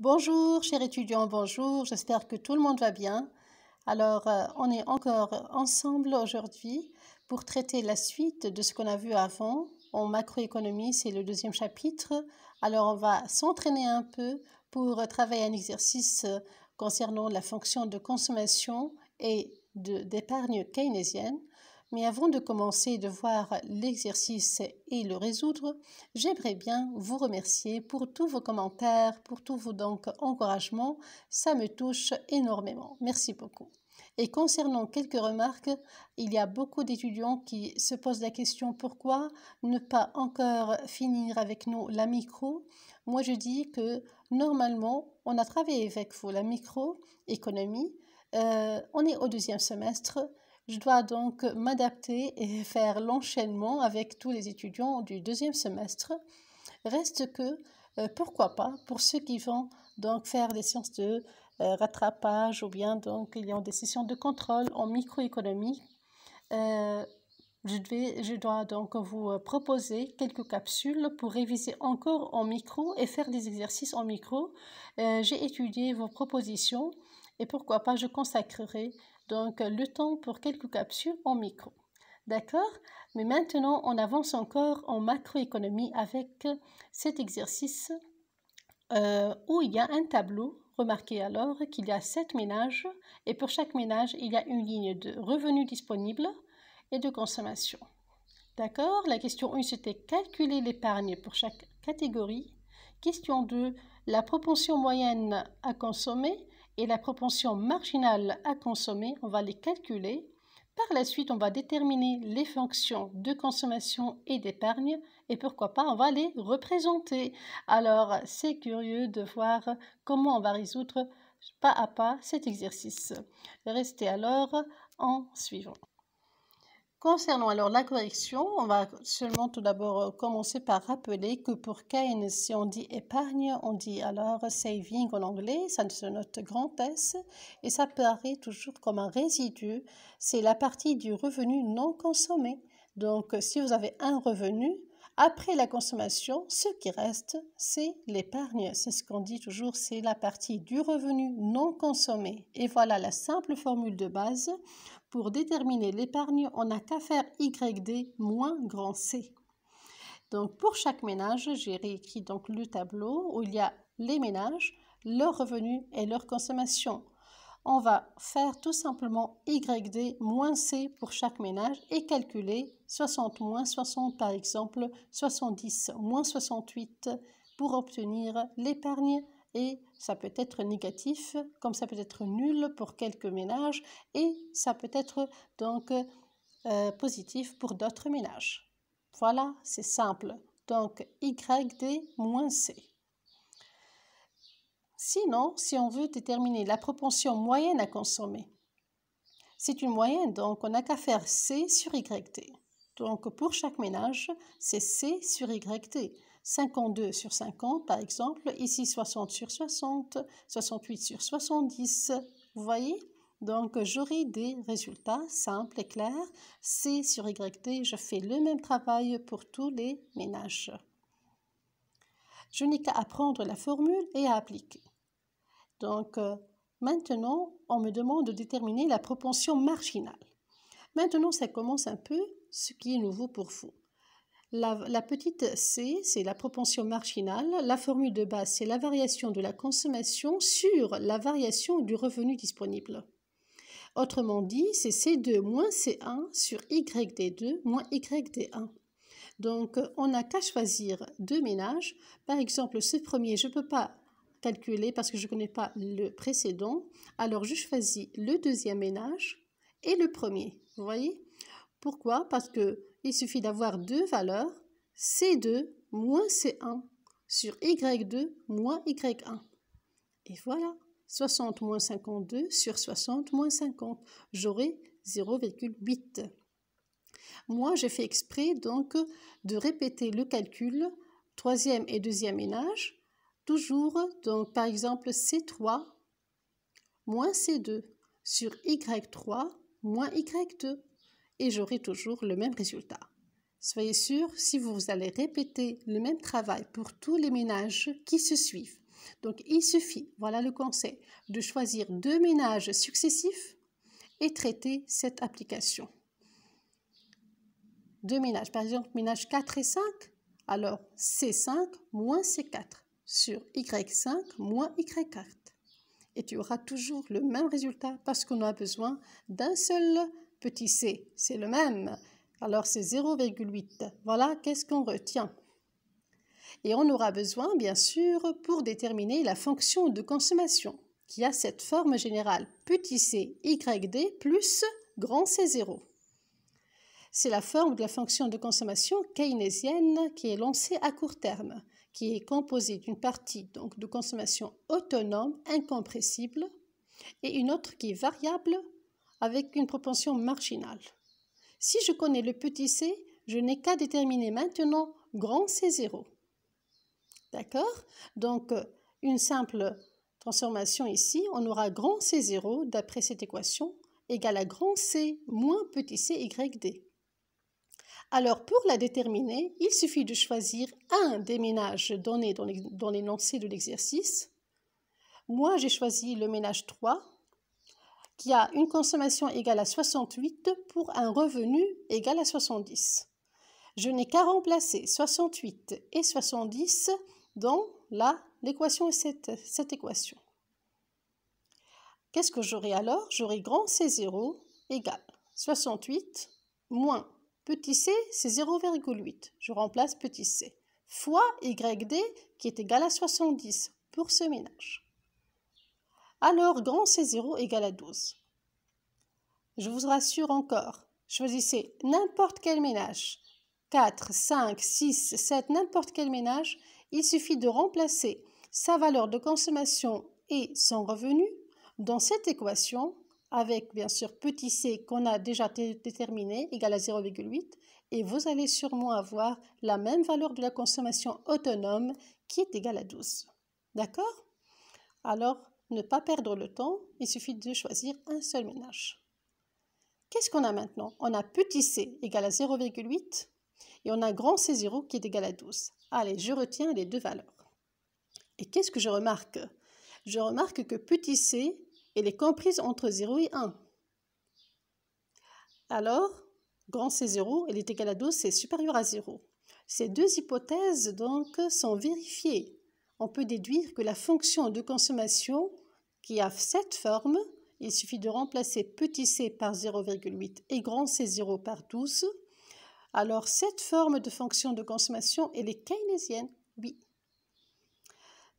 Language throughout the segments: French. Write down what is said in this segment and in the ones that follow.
Bonjour, chers étudiants, bonjour. J'espère que tout le monde va bien. Alors, on est encore ensemble aujourd'hui pour traiter la suite de ce qu'on a vu avant. En macroéconomie, c'est le deuxième chapitre. Alors, on va s'entraîner un peu pour travailler un exercice concernant la fonction de consommation et d'épargne keynésienne. Mais avant de commencer de voir l'exercice et le résoudre, j'aimerais bien vous remercier pour tous vos commentaires, pour tous vos encouragements. Ça me touche énormément. Merci beaucoup. Et concernant quelques remarques, il y a beaucoup d'étudiants qui se posent la question pourquoi ne pas encore finir avec nous la micro. Moi, je dis que normalement, on a travaillé avec vous la microéconomie. On est au deuxième semestre. Je dois donc m'adapter et faire l'enchaînement avec tous les étudiants du deuxième semestre. Reste que, pourquoi pas, pour ceux qui vont donc faire des séances de rattrapage ou bien donc il y a des sessions de contrôle en microéconomie, je dois donc vous proposer quelques capsules pour réviser encore en micro et faire des exercices en micro. J'ai étudié vos propositions et pourquoi pas je consacrerai donc le temps pour quelques capsules en micro. D'accord? Mais maintenant, on avance encore en macroéconomie avec cet exercice où il y a un tableau. Remarquez alors qu'il y a 7 ménages et pour chaque ménage, il y a une ligne de revenus disponibles et de consommation. D'accord? La question 1, c'était calculer l'épargne pour chaque catégorie. Question 2, la propension moyenne à consommer et la propension marginale à consommer, on va les calculer. Par la suite, on va déterminer les fonctions de consommation et d'épargne et pourquoi pas, on va les représenter. Alors, c'est curieux de voir comment on va résoudre pas à pas cet exercice. Restez alors en suivant. Concernant alors la correction, on va seulement tout d'abord commencer par rappeler que pour Keynes, si on dit épargne, on dit alors saving en anglais, ça se note grand S, et ça paraît toujours comme un résidu, c'est la partie du revenu non consommé. Donc si vous avez un revenu, après la consommation, ce qui reste, c'est l'épargne. C'est ce qu'on dit toujours, c'est la partie du revenu non consommé. Et voilà la simple formule de base. Pour déterminer l'épargne, on n'a qu'à faire YD moins grand C. Donc pour chaque ménage, j'ai réécrit donc le tableau où il y a les ménages, leurs revenus et leur consommation. On va faire tout simplement YD moins C pour chaque ménage et calculer 60 moins 60 par exemple, 70 moins 68 pour obtenir l'épargne et ça peut être négatif comme ça peut être nul pour quelques ménages et ça peut être donc positif pour d'autres ménages. Voilà, c'est simple. Donc YD moins C. Sinon, si on veut déterminer la propension moyenne à consommer, c'est une moyenne, donc on n'a qu'à faire C sur YT. Donc pour chaque ménage, c'est C sur YT. 52 sur 50 par exemple, ici 60 sur 60, 68 sur 70, vous voyez? Donc j'aurai des résultats simples et clairs. C sur YT, je fais le même travail pour tous les ménages. Je n'ai qu'à apprendre la formule et à appliquer. Donc maintenant, on me demande de déterminer la propension marginale. Maintenant, ça commence un peu ce qui est nouveau pour vous. La petite c, c'est la propension marginale. La formule de base, c'est la variation de la consommation sur la variation du revenu disponible. Autrement dit, c'est C2 moins C1 sur YD2 moins YD1. Donc, on n'a qu'à choisir deux ménages. Par exemple, ce premier, je ne peux pas calculer parce que je ne connais pas le précédent. Alors, je choisis le deuxième ménage et le premier. Vous voyez? Pourquoi? Parce qu'il suffit d'avoir deux valeurs, C2 moins C1 sur Y2 moins Y1. Et voilà, 60 moins 52 sur 60 moins 50. J'aurai 0,8. Moi, j'ai fait exprès donc de répéter le calcul, troisième et deuxième ménage, toujours, donc par exemple C3 moins C2 sur Y3 moins Y2 et j'aurai toujours le même résultat. Soyez sûr, si vous allez répéter le même travail pour tous les ménages qui se suivent, Donc, il suffit, voilà le conseil, de choisir 2 ménages successifs et traiter cette application. 2 ménages, par exemple, ménage 4 et 5, alors C5 moins C4 sur Y5 moins Y4. Et tu auras toujours le même résultat parce qu'on a besoin d'un seul petit c. C'est le même. Alors c'est 0,8. Voilà, qu'est-ce qu'on retient? Et on aura besoin, bien sûr, pour déterminer la fonction de consommation qui a cette forme générale petit c yd plus grand C0. C'est la forme de la fonction de consommation keynésienne qui est lancée à court terme, qui est composée d'une partie donc de consommation autonome, incompressible, et une autre qui est variable avec une propension marginale. Si je connais le petit c, je n'ai qu'à déterminer maintenant grand C0. D'accord? Donc, une simple transformation ici, on aura grand C0, d'après cette équation, égale à grand C moins petit c yd. Alors, pour la déterminer, il suffit de choisir un des ménages donnés dans l'énoncé de l'exercice. Moi, j'ai choisi le ménage 3, qui a une consommation égale à 68 pour un revenu égal à 70. Je n'ai qu'à remplacer 68 et 70 dans l'équation, cette équation. Qu'est-ce que j'aurai alors? J'aurai grand C0 égale 68 moins petit c, c'est 0,8. Je remplace petit c. Fois YD qui est égal à 70 pour ce ménage. Alors, grand C0 égale à 12. Je vous rassure encore, choisissez n'importe quel ménage. 4, 5, 6, 7, n'importe quel ménage. Il suffit de remplacer sa valeur de consommation et son revenu dans cette équation avec bien sûr petit c qu'on a déjà déterminé, égal à 0,8, et vous allez sûrement avoir la même valeur de la consommation autonome qui est égale à 12. D'accord? Alors, ne pas perdre le temps, il suffit de choisir un seul ménage. Qu'est-ce qu'on a maintenant? On a petit c égal à 0,8 et on a grand C0 qui est égal à 12. Allez, je retiens les deux valeurs. Et qu'est-ce que je remarque? Je remarque que petit c, elle est comprise entre 0 et 1. Alors, grand C0, elle est égale à 12, c'est supérieur à 0. Ces deux hypothèses, donc, sont vérifiées. On peut déduire que la fonction de consommation qui a cette forme, il suffit de remplacer petit c par 0,8 et grand C0 par 12. Alors, cette forme de fonction de consommation, elle est keynésienne, oui.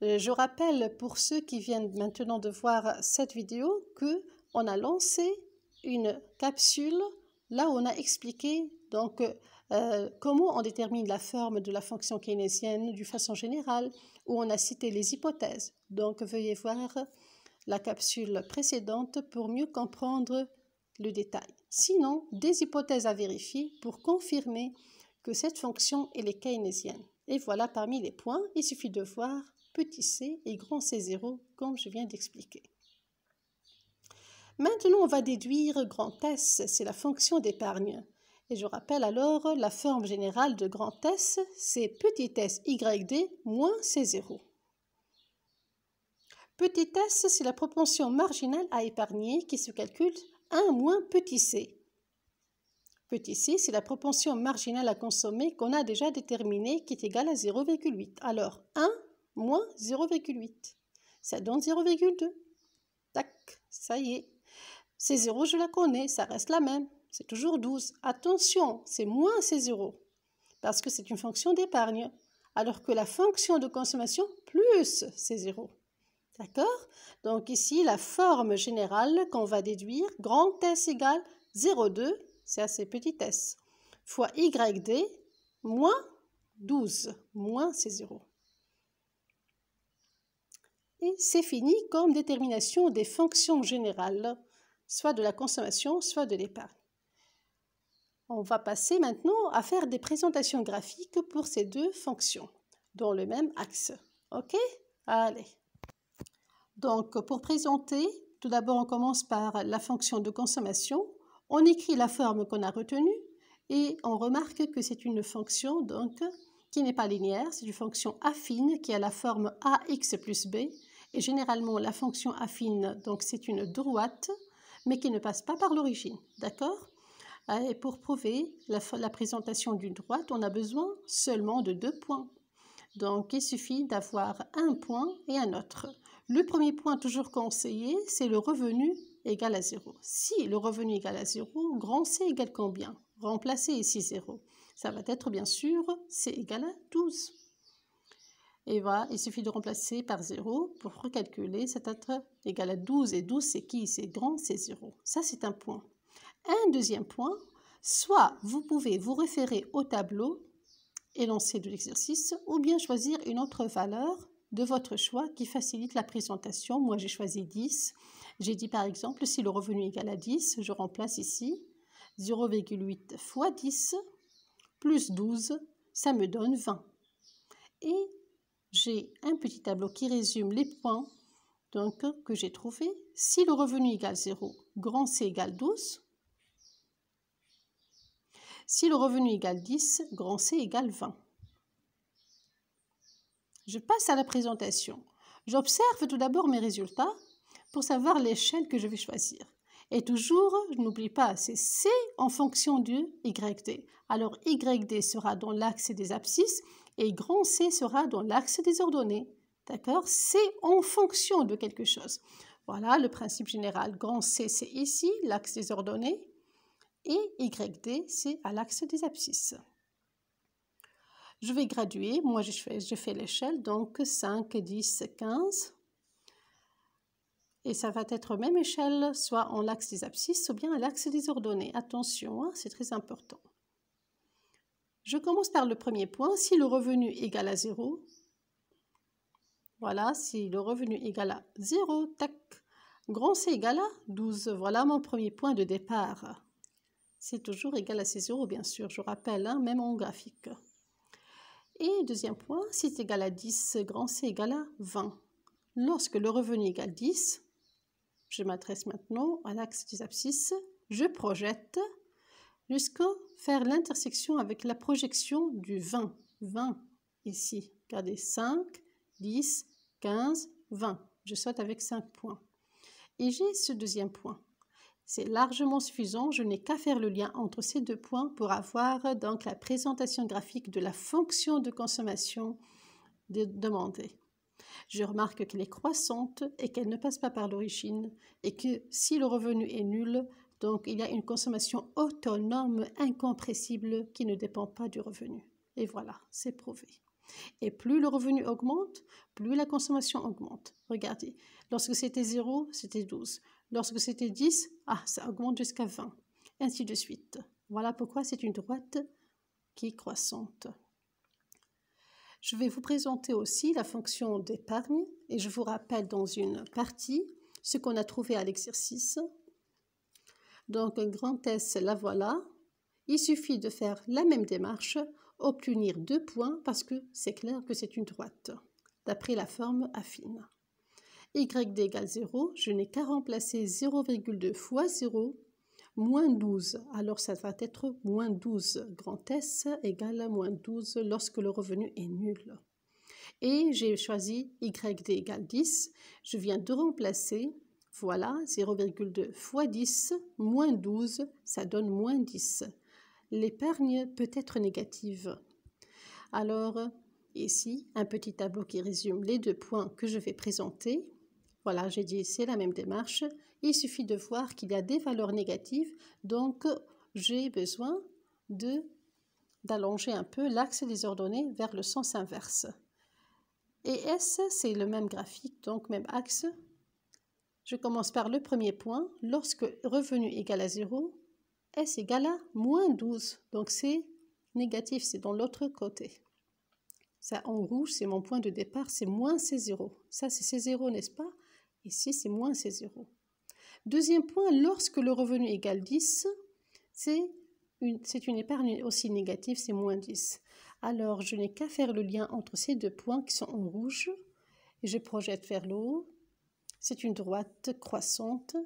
Je rappelle pour ceux qui viennent maintenant de voir cette vidéo qu'on a lancé une capsule là où on a expliqué donc, comment on détermine la forme de la fonction keynésienne d'une façon générale, où on a cité les hypothèses. Donc veuillez voir la capsule précédente pour mieux comprendre le détail. Sinon, des hypothèses à vérifier pour confirmer que cette fonction elle est keynésienne. Et voilà parmi les points, il suffit de voir petit c et grand C0 comme je viens d'expliquer. Maintenant, on va déduire grand S, c'est la fonction d'épargne. Et je rappelle alors la forme générale de grand S, c'est petit s yd moins C0. Petit s, c'est la propension marginale à épargner qui se calcule 1 moins petit c. Petit c, c'est la propension marginale à consommer qu'on a déjà déterminée qui est égale à 0,8. Alors 1 moins 0,8, ça donne 0,2. Tac, ça y est. C0, je la connais, ça reste la même. C'est toujours 12. Attention, c'est moins C0, parce que c'est une fonction d'épargne, alors que la fonction de consommation, plus C0. D'accord? Donc ici, la forme générale qu'on va déduire, grand S égale 0,2, c'est assez petit s, fois YD, moins 12, moins C0. Et c'est fini comme détermination des fonctions générales, soit de la consommation, soit de l'épargne. On va passer maintenant à faire des présentations graphiques pour ces deux fonctions, dans le même axe. OK? Allez. Donc, pour présenter, tout d'abord, on commence par la fonction de consommation. On écrit la forme qu'on a retenue et on remarque que c'est une fonction donc, qui n'est pas linéaire, c'est une fonction affine qui a la forme ax plus b. Et généralement, la fonction affine, donc c'est une droite, mais qui ne passe pas par l'origine, d'accord? Et pour prouver la présentation d'une droite, on a besoin seulement de 2 points. Donc, il suffit d'avoir un point et un autre. Le premier point toujours conseillé, c'est le revenu égal à 0. Si le revenu égal à 0, grand C égale combien? Remplacez ici 0. Ça va être bien sûr C égale à 12. Et voilà, il suffit de remplacer par 0 pour recalculer, ça va être égal à 12. Et 12, c'est qui? C'est grand, c'est 0. Ça, c'est un point. Un deuxième point, soit vous pouvez vous référer au tableau énoncé de l'exercice, ou bien choisir une autre valeur de votre choix qui facilite la présentation. Moi, j'ai choisi 10. J'ai dit par exemple, si le revenu est égal à 10, je remplace ici 0,8 fois 10 plus 12, ça me donne 20. Et j'ai un petit tableau qui résume les points donc, que j'ai trouvés. Si le revenu égale 0, grand C égale 12. Si le revenu égale 10, grand C égale 20. Je passe à la présentation. J'observe tout d'abord mes résultats pour savoir l'échelle que je vais choisir. Et toujours, n'oublie pas, c'est C en fonction du YD. Alors YD sera dans l'axe des abscisses et grand C sera dans l'axe des ordonnées. D'accord? C'est en fonction de quelque chose. Voilà le principe général. Grand C, c'est ici, l'axe des ordonnées. Et YD, c'est à l'axe des abscisses. Je vais graduer. Moi, je fais l'échelle, donc 5, 10, 15. Et ça va être même échelle, soit en l'axe des abscisses, ou bien à l'axe des ordonnées. Attention, hein, c'est très important. Je commence par le premier point. Si le revenu est égal à 0, voilà, si le revenu est égal à 0, tac, grand C égal à 12. Voilà mon premier point de départ. C'est toujours égal à ces 0, bien sûr, je rappelle, hein, même en graphique. Et deuxième point, si c'est égal à 10, grand C égal à 20. Lorsque le revenu égale 10, je m'adresse maintenant à l'axe des abscisses, je projette jusqu'à faire l'intersection avec la projection du 20. 20 ici, regardez, 5, 10, 15, 20. Je saute avec 5 points. Et j'ai ce deuxième point. C'est largement suffisant, je n'ai qu'à faire le lien entre ces 2 points pour avoir donc la présentation graphique de la fonction de consommation demandée. Je remarque qu'elle est croissante et qu'elle ne passe pas par l'origine et que si le revenu est nul, donc il y a une consommation autonome, incompressible qui ne dépend pas du revenu. Et voilà, c'est prouvé. Et plus le revenu augmente, plus la consommation augmente. Regardez, lorsque c'était 0, c'était 12. Lorsque c'était 10, ça augmente jusqu'à 20. Ainsi de suite. Voilà pourquoi c'est une droite qui est croissante. Je vais vous présenter aussi la fonction d'épargne et je vous rappelle dans une partie ce qu'on a trouvé à l'exercice. Donc, un grand S, la voilà. Il suffit de faire la même démarche, obtenir 2 points parce que c'est clair que c'est une droite, d'après la forme affine. YD égale 0, je n'ai qu'à remplacer 0,2 fois 0, moins 12. Alors ça va être moins 12. Grand S égale à moins 12 lorsque le revenu est nul. Et j'ai choisi YD égale 10. Je viens de remplacer, voilà, 0,2 fois 10, moins 12, ça donne moins 10. L'épargne peut être négative. Alors, ici, un petit tableau qui résume les 2 points que je vais présenter. Voilà, j'ai dit, c'est la même démarche. Il suffit de voir qu'il y a des valeurs négatives, donc j'ai besoin d'allonger un peu l'axe des ordonnées vers le sens inverse. Et S, c'est le même graphique, donc même axe. Je commence par le premier point. Lorsque revenu égal à 0, S égale à moins 12. Donc c'est négatif, c'est dans l'autre côté. Ça en rouge, c'est mon point de départ, c'est moins C0. Ça, c'est C0, n'est-ce pas? Ici, c'est moins C0. Deuxième point, lorsque le revenu égale 10, c'est une épargne aussi négative, c'est moins 10. Alors, je n'ai qu'à faire le lien entre ces 2 points qui sont en rouge. Et je projette vers le haut. C'est une droite croissante.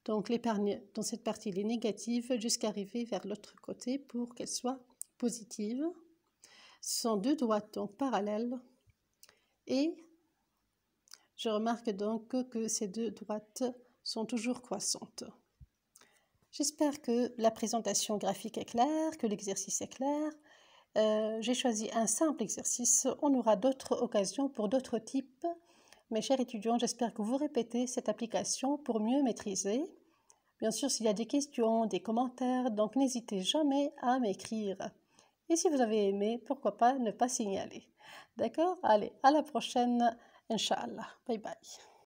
Donc, l'épargne dans cette partie, elle est négative jusqu'à arriver vers l'autre côté pour qu'elle soit positive. Ce sont deux droites donc parallèles et je remarque donc que ces deux droites sont toujours croissantes. J'espère que la présentation graphique est claire, que l'exercice est clair. J'ai choisi un simple exercice. On aura d'autres occasions pour d'autres types. Mes chers étudiants, j'espère que vous répétez cette application pour mieux maîtriser. Bien sûr, s'il y a des questions, des commentaires, donc n'hésitez jamais à m'écrire. Et si vous avez aimé, pourquoi pas ne pas signaler. D'accord? Allez, à la prochaine, Inch'Allah. Bye bye.